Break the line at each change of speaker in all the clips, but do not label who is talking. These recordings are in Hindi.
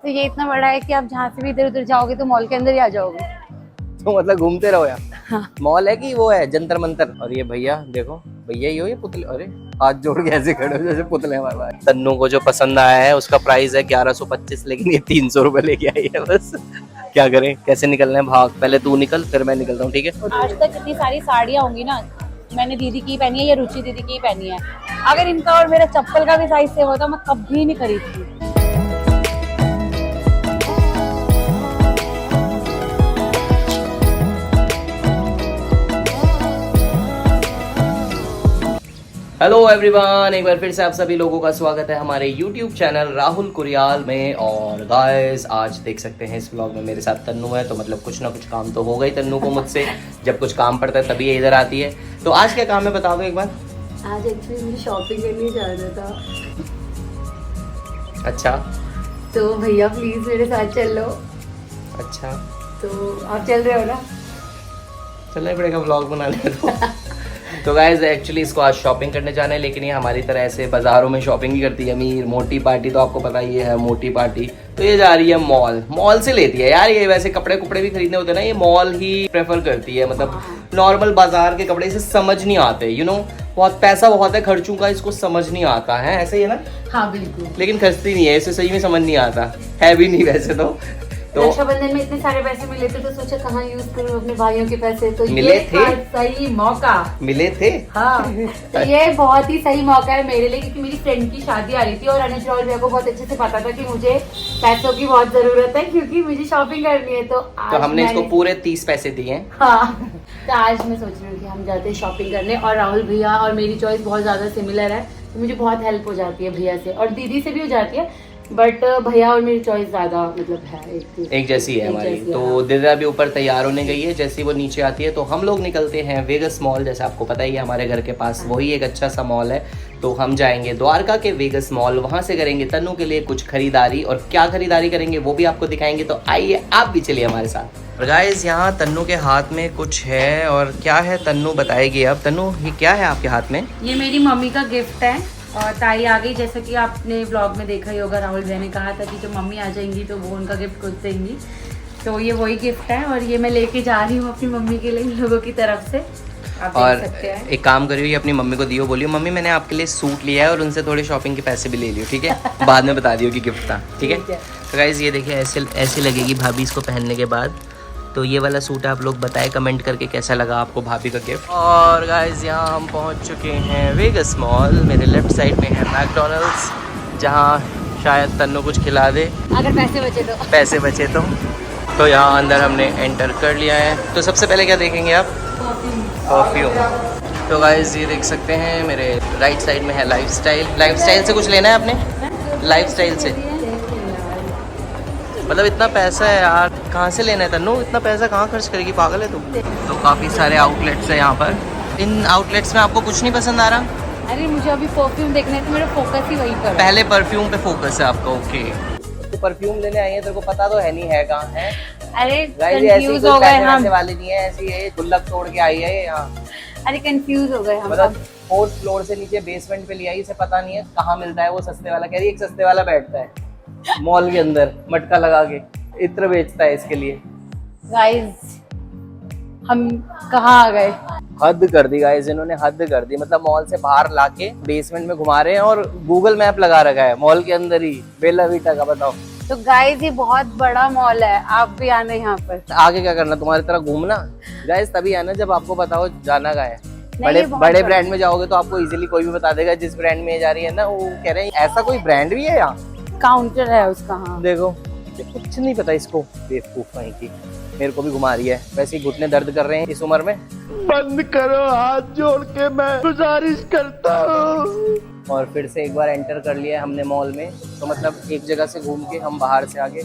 तो ये इतना बड़ा है कि आप जहाँ से भी इधर उधर जाओगे तो मॉल के अंदर ही आ जाओगे।
तो मतलब घूमते रहो यार।
हाँ।
मॉल है कि वो है जंतर मंतर। और ये भैया देखो, भैया ही हो ये पुतले, अरे हाथ जोड़ के ऐसे खड़े हो जैसे पुतले हमारे पास। तन्नू को जो पसंद आया है उसका प्राइस है 1125, लेकिन ये 300 रुपए लेके आई है बस। क्या करें, कैसे निकलना है, भाग। पहले तू निकल फिर मैं निकलता हूँ, ठीक है।
आज तक इतनी सारी साड़ियाँ होंगी ना, मैंने दीदी की पहनी है या रुचि दीदी की पहनी है। अगर इनका और मेरा चप्पल का भी साइज सेम होता मैं कभी नहीं खरीदती।
हेलो एवरीवन, एक बार फिर से आप सभी लोगों का स्वागत है हमारे यूट्यूब चैनल राहुल कुरियाल में। और गाइस, आज देख सकते हैं इस व्लॉग में मेरे साथ तन्नू है, तो मतलब कुछ ना कुछ काम तो होगा ही तन्नू को मुझसे। जब कुछ काम पड़ता है तभी ये इधर आती है। तो आज क्या काम है बता दो एक बार।
आज एक्चुअली मुझे शॉपिंग करने जाना था। अच्छा, तो भैया प्लीज मेरे साथ चल लो।
अच्छा,
तो आप चल रहे हो ना?
चलना पड़ेगा, व्लॉग बनाने तो। तो गाइज एक्चुअली इसको आज शॉपिंग करने जाना है, लेकिन ये हमारी तरह ऐसे बाजारों में शॉपिंग ही करती है अमीर मोटी पार्टी, तो आपको पता ही है मोटी पार्टी। तो ये जा रही है मॉल, मॉल से लेती है यार। ये वैसे कपड़े कुपड़े भी खरीदने होते हैं ना, ये मॉल ही प्रेफर करती है। मतलब नॉर्मल बाजार के कपड़े इसे समझ नहीं आते, यू नो। बहुत पैसा बहुत है खर्चों का, इसको समझ नहीं आता है, ऐसे ही है ना।
हाँ बिल्कुल।
लेकिन खर्चती नहीं है, इसे सही में समझ नहीं आता है भी नहीं वैसे तो।
रक्षाबंधन में इतने सारे पैसे मिले थे तो सोचा कहाँ यूज करूँ अपने भाइयों के पैसे। तो
मिले
ये
थे?
सही मौका
मिले थे।
हाँ, तो ये बहुत ही सही मौका है मेरे लिए, क्योंकि मेरी फ्रेंड की शादी आ रही थी और अनुज राहुल भैया को बहुत अच्छे से पता था कि मुझे पैसों की बहुत जरूरत है क्योंकि मुझे शॉपिंग करनी है। तो
हमने इसको पूरे 30 पैसे दिए हैं।
हाँ, तो आज मैं सोच रही हूँ कि हम जाते हैं शॉपिंग करने। और राहुल भैया और मेरी चॉइस बहुत ज्यादा सिमिलर है, तो मुझे बहुत हेल्प हो जाती है भैया से, और दीदी से भी हो जाती है, बट भैया और मेरी चॉइस ज्यादा मतलब है एक जैसी है
हमारी। तो दिव्या भी ऊपर तैयार होने गई है, जैसे वो नीचे आती है तो हम लोग निकलते हैं वेगस मॉल। जैसे आपको पता ही है हमारे घर के पास वही एक अच्छा सा मॉल है, तो हम जाएंगे द्वारका के वेगस मॉल। वहां से करेंगे तन्नू के लिए कुछ खरीदारी, और क्या खरीदारी करेंगे वो भी आपको दिखाएंगे। तो आइए आप भी चलिए हमारे साथ। और गाइस, यहाँ तन्नू के हाथ में कुछ है, और क्या है तन्नू बताएगी अब। तन्नू, ये क्या है आपके हाथ में?
ये मेरी मम्मी का गिफ्ट है, और ताई आ गई, जैसा कि आपने व्लॉग में देखा ही होगा। राहुल भैया ने कहा था कि जब मम्मी आ जाएंगी तो वो उनका गिफ्ट खुद देंगी, तो ये वही गिफ्ट है और ये मैं लेके जा रही हूँ अपनी मम्मी के लिए, इन लोगों की तरफ से। आप
और
देख सकते हैं।
एक काम करियो, ये अपनी मम्मी को दियो, बोलियो मम्मी मैंने आपके लिए सूट लिया है, और उनसे थोड़े शॉपिंग के पैसे भी ले लियो, ठीक है। बाद में बता दियो कि गिफ्ट था, ठीक है। तो गाइस ये देखिए, ऐसे लगेगी भाभी इसको पहनने के बाद। तो ये वाला सूट आप लोग बताएं कमेंट करके कैसा लगा आपको भाभी का गिफ्ट। और गाइस यहाँ हम पहुँच चुके हैं वेगस मॉल। मेरे लेफ्ट साइड में है मैकडोनल्ड्स, जहाँ शायद तन्नू कुछ खिला दे,
अगर पैसे बचे तो।
पैसे बचे तो यहाँ अंदर हमने एंटर कर लिया है। तो सबसे पहले क्या देखेंगे आप? परफ्यूम। तो गाइस ये देख सकते हैं मेरे राइट साइड में है लाइफस्टाइल से कुछ लेना है आपने? लाइफस्टाइल से मतलब इतना पैसा है यार, कहाँ से लेना है तन्नू? इतना पैसा कहाँ खर्च करेगी, पागल है तुम। तो काफ़ी सारे आउटलेट्स है यहाँ पर। इन आउटलेट्स में आपको कुछ नहीं पसंद आ रहा?
अरे मुझे अभी परफ्यूम देखना है, तो मेरा फोकस ही वही पर।
पहले परफ्यूम पे फोकस है आपका, ओके। तो परफ्यूम लेने आई है, तेरे को पता तो है नहीं है कहाँ है।
अरे कंफ्यूज हो गए हम।
वाली नहीं है ऐसी, है गुल्लक तोड़ के आई है यहाँ।
अरे कंफ्यूज हो गए हम।
मतलब 4th फ्लोर से नीचे बेसमेंट पे ले आई, इसे पता नहीं है कहाँ मिलता है वो सस्ते वाला। कह रही है एक सस्ते वाला बैठता है मॉल के अंदर, मटका लगा के इत्र बेचता है इसके लिए।
गाइस हम कहाँ आ गए?
हद कर दी गाइस, इन्होंने हद कर दी। मतलब मॉल से बाहर लाके बेसमेंट में घुमा रहे हैं, और गूगल मैप लगा रखा है मॉल के अंदर ही, बेला वीटा का। बताओ।
तो गाइस ये बहुत बड़ा मॉल है, आप भी आना यहाँ पर।
आगे क्या करना, तुम्हारी तरह घूमना गाइस? तभी आना जब आपको पता हो जाना का है। बड़े ब्रांड में जाओगे तो आपको इजीली कोई भी बता देगा जिस ब्रांड में जा रही है ना, वो कह रहे हैं ऐसा कोई ब्रांड भी है यहाँ,
काउंटर है उसका। हाँ
देखो, कुछ नहीं पता इसको, बेवकूफ कहीं की। मेरे को भी घुमा रही है, वैसे ही घुटने दर्द कर रहे हैं इस उम्र में।
बंद करो, हाथ जोड़ के मैं गुजारिश करता हूँ।
और फिर से एक बार एंटर कर लिया है हमने मॉल में, तो मतलब एक जगह से घूम के हम बाहर से आ गए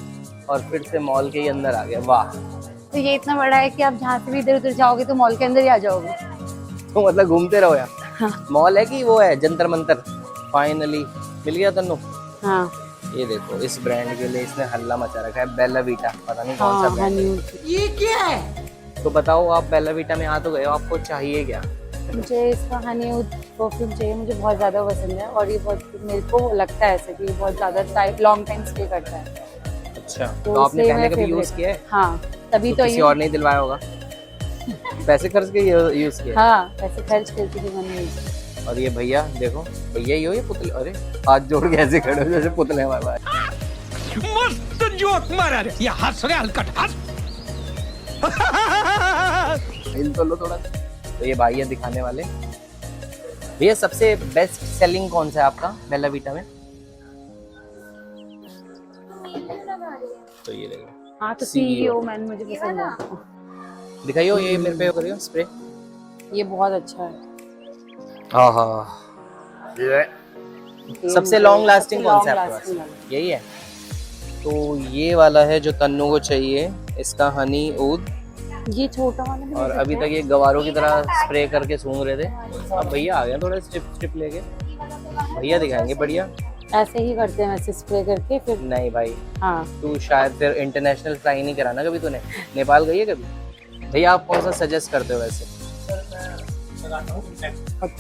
और फिर से मॉल के ही अंदर आ गए। वाह,
तो ये इतना बड़ा है कि आप जहाँ से भी इधर उधर जाओगे तो मॉल के अंदर ही आ जाओगे।
तो मतलब घूमते रहो यार।
हाँ।
मॉल है कि वो है जंतर मंतर। फाइनली मिल गया तन्नू।
हाँ,
ये देखो, इस ब्रांड के लिए इसने हल्ला मचा रखा है, बेला वीटा, पता नहीं कौन सा ब्रांड है।
ये क्या है?
तो बताओ, आप बेला वीटा में आ तो गए हो, आपको चाहिए क्या?
मुझे इसका हनीवुड परफ्यूम चाहिए, मुझे बहुत ज़्यादा पसंद है, और ये बहुत मेरे को लगता है ऐसे कि बहुत ज़्यादा लॉन्ग टाइम स्टे करता है।
अच्छा,
तो
तो आपने
इसलिए
पहले
मेरा
कभी यूज
favorite-
किया है?
हाँ, तभी तो
किसी
ये
और नहीं दिलवाया होगा? पैसे खर्च के यूज किया है?
हाँ, पैसे खर्च करके भी मैंने use किया।
और ये भैया देखो, भैया ही हो ये पुतले, अरे हाथ जोड़ के ऐसे खड़े हो जैसे पुतले हमारे।
मस्त जोक मारा रे, ये हंस रहे हलकट हंस।
हिल तो लो थोड़ा। तो ये भाई है दिखाने वाले। भैया सबसे बेस्ट सेलिंग कौन सा है आपका बेला वीटा में? तो ये देखो,
हाँ, तो CEO मैन मुझे पसंद है।
दिखाइयो ये मेरे पे करियो स्प्रे।
ये बहुत अच्छा है।
हाँ हाँ, ये सबसे लॉन्ग लास्टिंग कौन सा है आपके पास? यही है। तो ये वाला है जो तन्नू को चाहिए, इसका हनी ऊद।
ये छोटा वाला भी
और
ले
अभी
सकते
तक ये गवारों की तरह स्प्रे करके सूंघ रहे थे। अब भैया आ गए थोड़ा स्ट्रिप लेके, भैया दिखाएंगे बढ़िया।
हैं। ऐसे ही करते हैं वैसे स्प्रे करके फिर।
नहीं भाई,
हाँ,
तू शायद फिर इंटरनेशनल फ्लाई नहीं कराना कभी तूने। नेपाल गई है कभी? भैया आप कौन सा सजेस्ट करते हो वैसे?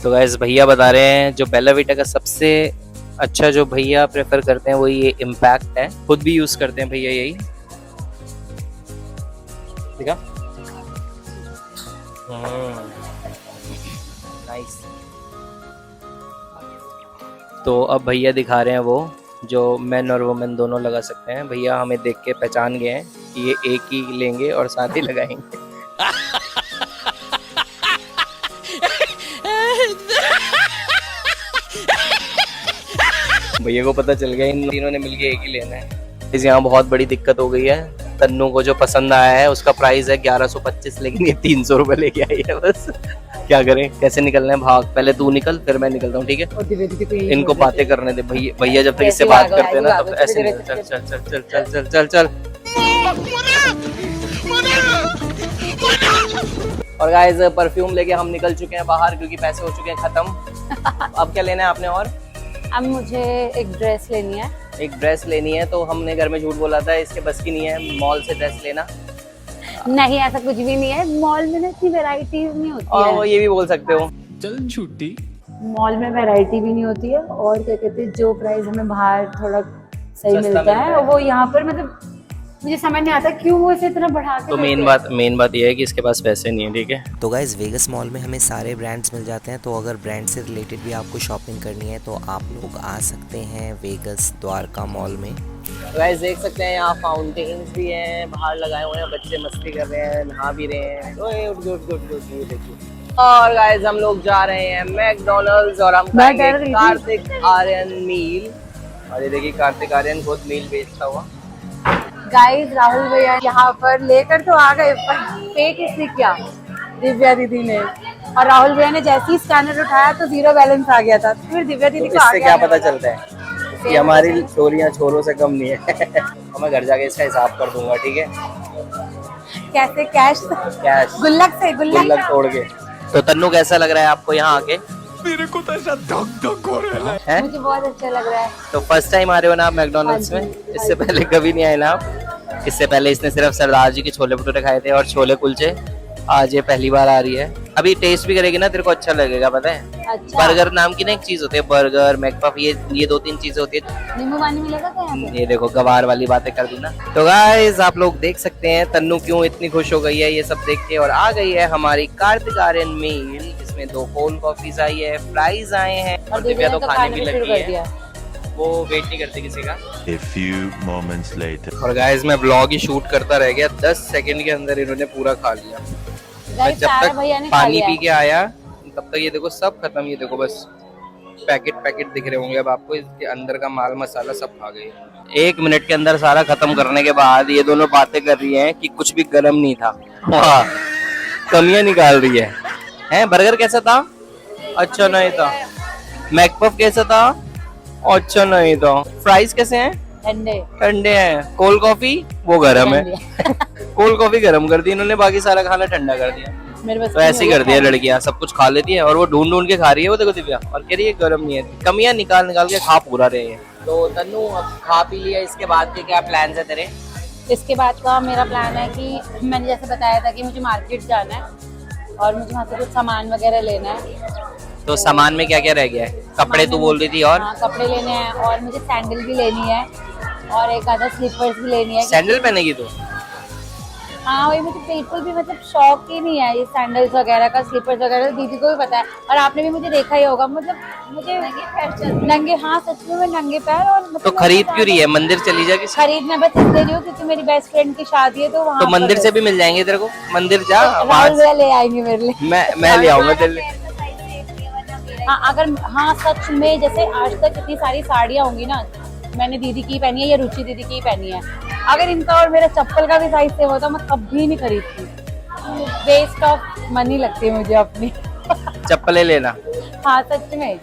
तो गाइस भैया बता रहे हैं जो बेला वीटा का सबसे अच्छा जो भैया प्रेफर करते हैं वो ये इम्पैक्ट है, खुद भी यूज करते हैं भैया यही। देखा? नाइस। तो अब भैया दिखा रहे हैं वो जो मैन और वुमेन दोनों लगा सकते हैं। भैया हमें देख के पहचान गए हैं कि ये एक ही लेंगे और साथ ही लगाएंगे। भैया को पता चल गया इन तीनों ने मिलके एक ही लेना है। इस यहाँ बहुत बड़ी दिक्कत हो गई है। तन्नू को जो पसंद आया है उसका प्राइस है 1125, लेकिन ये 300 रुपए लेके आई है बस। क्या करें, कैसे निकलना है? भाग, पहले तू निकल फिर मैं निकलता हूँ, ठीक है?
और दिव्या दीदी को यही
इनको
बोल रहे
बातें करने दे भैया जब तक
ऐसे
इससे बात
भागो,
करते हैं ना
ऐसे
तब
भागो,
ऐसे
धीरे
नहीं।
धीरे
चल चल चल चल चल चल चल चल। और गाइस परफ्यूम लेके हम निकल चुके हैं बाहर क्योंकि पैसे हो चुके हैं खत्म। अब क्या लेना है आपने? और
अब मुझे एक ड्रेस लेनी है।
एक ड्रेस लेनी है, तो हमने घर में झूठ बोला था इसके बस की नहीं है मॉल से ड्रेस लेना।
नहीं, ऐसा कुछ भी नहीं है। मॉल में ना इतनी वैरायटीज नहीं होती
और वो
है।
ये भी बोल सकते हो।
चल झूठी।
मॉल में वैरायटी भी नहीं होती है, और क्या कहते हैं, जो प्राइस हमें बाहर थोड़ा सही
सस्ता
मिलता
मिलता
है
है।
वो यहाँ पर मतलब मुझे समझ नहीं आता क्यों वो इसे इतना बढ़ा के
तो
देते हैं।
मेन बात ये है कि इसके पास पैसे नहीं है, ठीक है?
तो गाइज़ वेगस मॉल में हमें सारे ब्रांड्स मिल जाते हैं। तो अगर ब्रांड से रिलेटेड भी आपको शॉपिंग करनी है तो आप लोग आ सकते हैं वेगस द्वारका मॉल में।
तो गाइस देख सकते हैं यहाँ फाउंटेन्स भी हैं, बाहर लगाए हुए हैं, बच्चे मस्ती कर रहे हैं, नहा भी रहे हैं। ओए उठ ये देखिए। और गाइस हम लोग जा रहे हैं मैकडॉनल्ड्स और हम
मैं
खाएंगे
डर रही थी।
कार्तिक आर्यन मील। और ये देखिए कार्तिक आर्यन खुद मील बेचता हुआ।
गाइस राहुल भैया यहाँ पर लेकर तो आ गए, पर पे किसने किया? दिव्या दीदी ने। और राहुल भैया ने जैसे ही स्कैनर उठाया तो 0 बैलेंस आ गया था। फिर दिव्या दीदी को
इससे
आगे
क्या
आने
पता
वाला।
चलता है कि हमारी चोरियां छोरों से कम नहीं है। और मैं घर जाके इसका हिसाब कर दूंगा, ठीक है?
कैसे? कैश
कैश
गुल्लक से
गुल्लक तोड़ के। तो तन्नू कैसा लग रहा है आपको यहाँ आके?
मेरे को तो ऐसा धक धक हो रहा है।
हैं?
मुझे बहुत अच्छा लग रहा है।
तो फर्स्ट टाइम आ रहे हो ना आप मैकडॉनल्ड्स
हाँ
में?
जी,
इससे पहले कभी नहीं आए ना आप? इससे पहले इसने सिर्फ सरदार जी के छोले भटूरे खाए थे और छोले कुलचे। आज ये पहली बार आ रही है। अभी टेस्ट भी करेगी ना, तेरे को अच्छा लगेगा, पता है?
अच्छा,
बर्गर नाम की ना एक चीज होती है, बर्गर मैकपफ, ये 2-3 चीजें होती है।
नींबू पानी मिलेगा क्या यहाँ पे?
ये देखो गवार वाली बातें कर दी ना। तो गाइस आप लोग देख सकते हैं तन्नू क्यों इतनी खुश हो गई है ये सब देख के। और आ गई है हमारी कार्तिक आर्यन मील, जिसमें 2 कोल्ड कॉफीज आई है, फ्राइज आए हैं और दिव्या तो खाने भी
शुरू
लगी
कर
है।
दिया।
वो वेट नहीं करती किसी का।
A few moments later.
और गाइस मैं व्लॉग ही शूट करता रह गया, 10 सेकंड के अंदर इन्होंने पूरा खा लिया। मैं
गाइस
जब
सारा
तक
भैया ने खा
पानी
लिया
पी
है।
के आया तब तक ये देखो सब खत्म। ये देखो बस पैकेट दिख रहे होंगे अब आपको, इसके अंदर का माल मसाला सब खा गए। 1 मिनट के अंदर सारा खत्म करने के बाद ये दोनों बातें कर रही हैं कि कुछ भी गर्म नहीं था। वाह, कमियां निकाल रही है। हैं, बर्गर कैसा था? अच्छा नहीं था। मैकपफ कैसा था? अच्छा नहीं था। फ्राइज कैसे हैं? ठंडे हैं। कोल्ड कॉफी वो गर्म है। कोल्ड कॉफी गर्म कर दी इन्होंने, बाकी सारा खाना ठंडा कर दिया।
मेरे बस
तो ऐसे ही कर दिया लड़कियां, सब कुछ खा लेती है और वो ढूंढ के खा रही है। वो देखो दिव्या, और कह रही है गर्म नहीं है। कमियां निकाल के खा पूरा रहे हैं। तो तन्नू अब खा पी लिया, इसके बाद के क्या प्लान है तेरे?
इसके बाद का मेरा प्लान है कि मैंने जैसे बताया था कि मुझे मार्केट जाना है और मुझे वहाँ से कुछ सामान वगैरह लेना है।
तो सामान में क्या क्या रह गया है? कपड़े तू बोल रही थी और?
हाँ, कपड़े लेने हैं और मुझे सैंडल भी लेनी है। और एक आधा स्लीपर्स भी लेनी है।
सैंडल पहनेगी तो?
हाँ वही, मुझे बिल्कुल भी मतलब शौक ही नहीं है ये सैंडल्स वगैरह का, स्लीपर्स वगैरह। दीदी को भी पता है और आपने भी मुझे देखा ही होगा, मतलब मुझे नंगे, हाँ सच में मैं नंगे पैर। और मतलब
तो खरीद क्यों रही है? मंदिर चली जा किसी।
खरीद मैं बस इसलिए रही हूँ क्योंकि मेरी बेस्ट फ्रेंड की शादी है तो वहाँ
तो मंदिर से भी मिल जाएंगे तेरे को, मंदिर जा।
राहुल भैया ले आएंगे मेरे लिए।
मैं ले आऊंगा तेरे लिए।
हाँ अगर, हाँ सच में, जैसे आज तक इतनी सारी साड़ियाँ होंगी ना, मैंने दीदी की पहनी है या रुचि दीदी की पहनी है, अगर इनका और मेरा चप्पल का भी साइज सेम होता मैं कभी नहीं खरीदती। वेस्ट ऑफ मनी लगती है मुझे अपनी।
चप्पलें लेना।
हाँ सच में।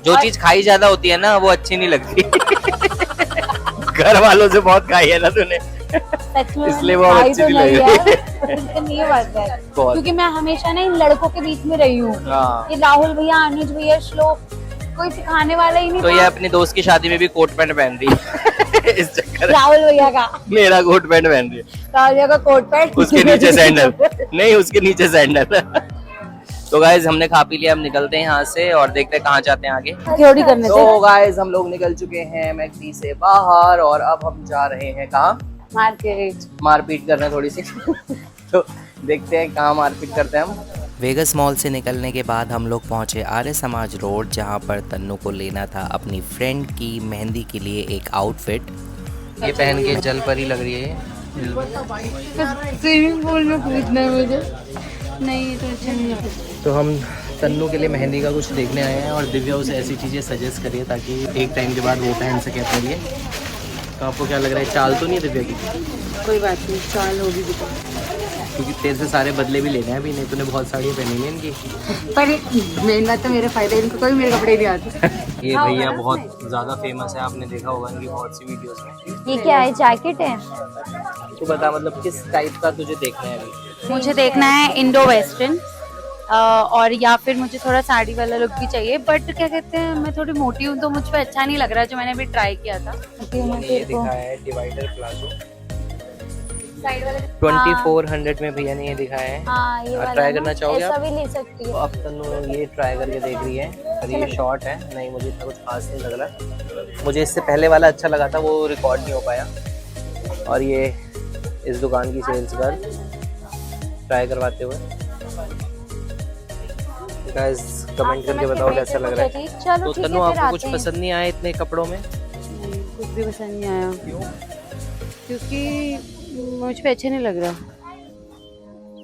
जो चीज खाई ज्यादा होती है ना वो अच्छी नहीं लगती। घर वालों से बहुत खाई है ना तूने,
सच में
इसलिए वो अच्छी नहीं लग
रही है। क्योंकि मैं हमेशा ना इन लड़कों के बीच में रही हूँ।
हाँ।
ये राहुल भैया, अनुज भैया, श्लोक, कोई सिखाने वाला ही नहीं
तो
था।
ये अपनी दोस्त की शादी में भी कोट पैंट पहन रही है। इस चक्कर
राहुल भैया का,
मेरा कोट पैंट पहन रही है,
राहुल भैया का कोट पैंट,
उसके नीचे सैंडल नहीं, उसके नीचे सैंडल। तो गाइज हमने खा पी लिया, हम निकलते हैं यहाँ से और देखते हैं कहाँ जाते हैं आगे।
थोड़ी करने से
तो गाइज हम लोग निकल चुके हैं मैकडी से बाहर और अब हम जा रहे हैं कहाँ? मारपीट करने थोड़ी सी। तो देखते हैं कहाँ मारपीट करते हैं हम।
वेगस मॉल से निकलने के बाद हम लोग पहुंचे आर्य समाज रोड, जहां पर तन्नू को लेना था अपनी फ्रेंड की मेहंदी के लिए एक आउटफिट।
ये पहन के जल परी लग रही है।
स्विमिंग पूल में कूदना है मुझे, नहीं तो अच्छा नहीं लगता।
तो हम तन्नू के लिए मेहंदी का कुछ देखने आए हैं और दिव्या उसे ऐसी चीज़ें सजेस्ट करिए ताकि एक टाइम के बाद वो पहन सके अपने लिए। तो आपको क्या लग रहा है, चाल तो नहीं है दिव्या की?
कोई बात नहीं, चाल होगी भी तो।
क्योंकि तेरे से सारे बदले भी लेने हैं अभी, नहीं तूने बहुत साड़ियाँ पहनी हैं इनकी।
पर मेन बात तो मेरे फायदे, इनको कोई मेरे कपड़े नहीं आते।
ये भैया बहुत ज़्यादा फेमस है, आपने देखा होगा इनकी बहुत सी वीडियोस में।
ये क्या है, जैकेट है?
तू बता मतलब किस टाइप का तुझे देखना है अभी?
मुझे देखना है इंडो वेस्टर्न, और या फिर मुझे थोड़ा साड़ी वाला लुक भी चाहिए। बट क्या कहते हैं, मैं थोड़ी मोटी हूँ तो मुझ पे अच्छा नहीं लग रहा जो मैंने अभी ट्राई किया था।
ये दिखाया है डिवाइडर प्लाजो 2400 में भैया ने ये दिखाया है।
हाँ ये वाला
ट्राई करना चाहोगे
ऐसा
आप?
भी ले सकती
तो
है।
अब तन्नू ये ट्राई करके देख रही है, पर ये शॉर्ट है, नहीं मुझे इतना कुछ खास नहीं लग रहा। मुझे इससे पहले वाला अच्छा लगा था, वो रिकॉर्ड नहीं हो पाया। और ये इस दुकान की सेल्स गर्ल ट्राई करवाते हुए। गाइस कमेंट करके बताओ कैसा लग रहा है।
चलो
तो तन्नू आपको कुछ पसंद नहीं आया इतने कपड़ों में?
कुछ भी पसंद नहीं आया।
क्यों?
क्योंकि मुझ पे अच्छे नहीं लग रहा।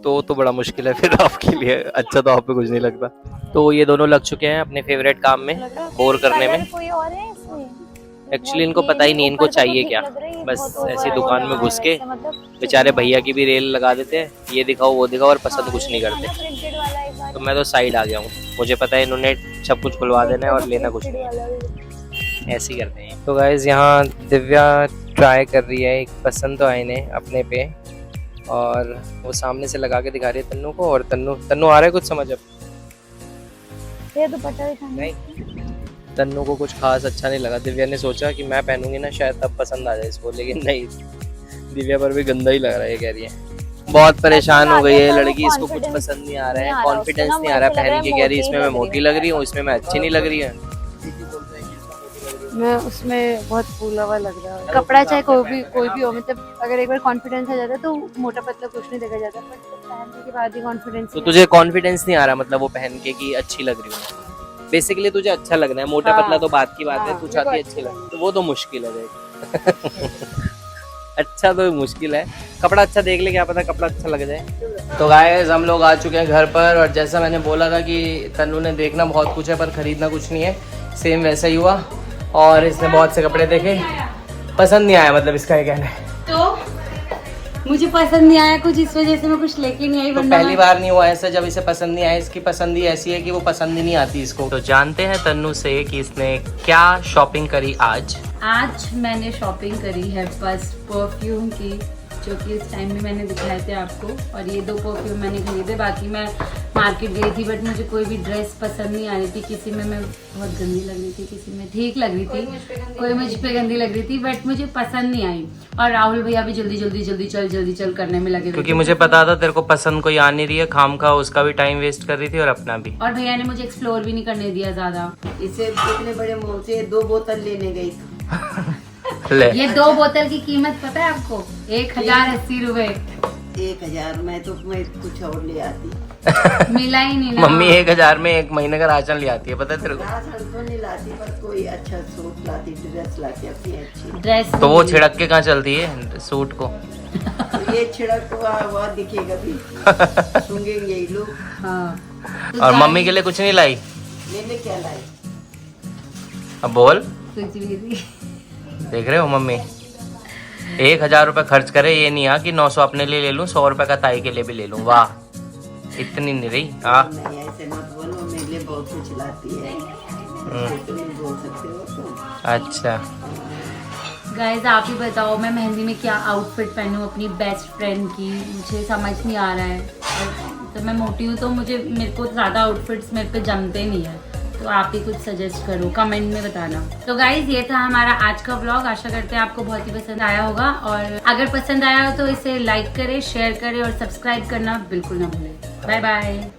तो बड़ा मुश्किल है फिर आपके लिए, अच्छा तो आप पे कुछ नहीं लगता। तो ये दोनों लग चुके हैं अपने फेवरेट काम में, बोर करने में।
कोई और है इसमें?
एक्चुअली इनको पता ही नहीं इनको चाहिए क्या, बस ऐसी दुकान में घुस के बेचारे भैया की भी रेल लगा देते हैं, ये दिखाओ वो दिखाओ, और पसंद कुछ नहीं करते। तो मैं तो साइड आ गया हूँ, मुझे पता है इन्होंने सब कुछ खुलवा देना है और लेना कुछ नहीं है, ऐसे ही करते हैं। तो गाइज यहाँ दिव्या ट्राई कर रही है, एक पसंद तो आए ने अपने पे, और वो सामने से लगा के दिखा रही है तन्नू को। और तन्नू आ रहा है कुछ समझ अब?
ये दुपट्टा दिखाना।
नहीं, तन्नू को कुछ खास अच्छा नहीं लगा। दिव्या ने सोचा कि मैं पहनूंगी ना शायद तब पसंद आ जाए इसको, लेकिन नहीं, दिव्या पर भी गंदा ही लग रहा है, कह रही है। बहुत परेशान हो गई है लड़की, इसको कुछ पसंद नहीं आ रहा है, कॉन्फिडेंस नहीं आ रहा है पहन के, कह रही इसमें मैं मोटी लग रही हूँ, इसमें मैं अच्छी नहीं लग रही है।
मैं उसमें बहुत फूला हुआ लग रहा है। कपड़ा चाहे कोई भी हो, मतलब अगर एक बार कॉन्फिडेंस आ जाता है तो मोटा पतला कुछ नहीं देखा जाता, बट पहनने के बाद ही कॉन्फिडेंस।
तो तुझे कॉन्फिडेंस नहीं आ रहा मतलब वो पहन के कि अच्छी लग रही हूँ? बेसिकली तुझे अच्छा लगना है, मोटा पतला तो बात की बात है, तू चाहती है अच्छी लगे, तो वो तो मुश्किल है। अच्छा तो मुश्किल है, कपड़ा अच्छा देख ले, क्या पता कपड़ा अच्छा लग जाए। तो गाइस हम लोग आ चुके हैं घर पर, और जैसा मैंने बोला था कि तन्नू ने देखना बहुत कुछ है पर खरीदना कुछ नहीं है, सेम वैसा ही हुआ। और इसने बहुत से कपड़े देखे, पसंद नहीं आया, मतलब इसका ये कहना है।
तो मुझे पसंद नहीं आया कुछ, इस वजह से मैं कुछ लेके नहीं आई।
तो पहली बार नहीं हुआ ऐसा जब इसे पसंद नहीं आया, इसकी पसंद ही ऐसी है कि वो पसंद ही नहीं आती इसको। तो जानते हैं तन्नू से कि इसने क्या शॉपिंग करी आज।
आज मैंने शॉपिंग करी है बस परफ्यूम की, जो कि इस टाइम में मैंने दिखाए थे आपको, और ये 2 परफ्यूम मैंने खरीदे। बाकी मैं मार्केट गई थी बट मुझे कोई भी ड्रेस पसंद नहीं आ रही थी, किसी में मैं बहुत गंदी लग रही थी, किसी में ठीक लग रही थी, कोई मुझ पे गंदी लग रही थी, बट मुझे पसंद नहीं आई। और राहुल भैया भी जल्दी चल करने में लगे,
क्योंकि मुझे पता था तेरे को पसंद कोई आ नहीं रही है, खाम खा उसका भी टाइम वेस्ट कर रही थी और अपना भी।
और भैया ने मुझे एक्सप्लोर भी नहीं करने दिया ज्यादा।
इसे इतने बड़े मुंह से 2 बोतल लेने गई
ले
ये 2 बोतल की कीमत पता है आपको? 1080 रुपए।
1000 में तो मैं कुछ और ले आती।
मिला ही नहीं ना।
मम्मी 1000 में 1 महीने का राशन ले आती है, पता है तेरे को?
राशन तो नहीं लाती पर कोई अच्छा सूट लाती, ड्रेस लाती अपनी अच्छी।
ड्रेस
तो वो छिड़क के कहाँ चलती है सूट को?
तो ये छिड़क हुआ दिखेगा भी, सूंघेंगे ये लोग।
हाँ। तो
और
guys,
मम्मी के लिए कुछ नहीं लाई?
मैंने क्या लाई?
अब बोल।
कुछ भी नहीं।
देख रहे हो मम्मी, 1000 रुपए खर्च करे, ये नहीं आ कि 900 अपने लिए ले लूं, 100 रुपए का ताई के लिए भी ले लूं। वाह, इतनी नहीं रही। हाँ
नहीं ऐसे मत बोलो, मेरे लिए बहुत कुछ लाती है, ऐसे तो नहीं बोल सकते हो तुम।
अच्छा,
गाइज आप ही बताओ मैं मेहंदी में क्या आउटफिट पहनूं अपनी बेस्ट फ्रेंड की, मुझे समझ नहीं आ रहा है। और तो मैं मोटी हूँ तो मेरे को ज़्यादा आउटफिट्स मेरे पे जमते नहीं है, तो आप ही कुछ सजेस्ट करो, कमेंट में बताना। तो गाइज ये था हमारा आज का व्लॉग, आशा करते हैं आपको बहुत ही पसंद आया होगा। और अगर पसंद आया हो तो इसे लाइक करें, शेयर करें और सब्सक्राइब करना बिल्कुल ना भूलें। Bye bye.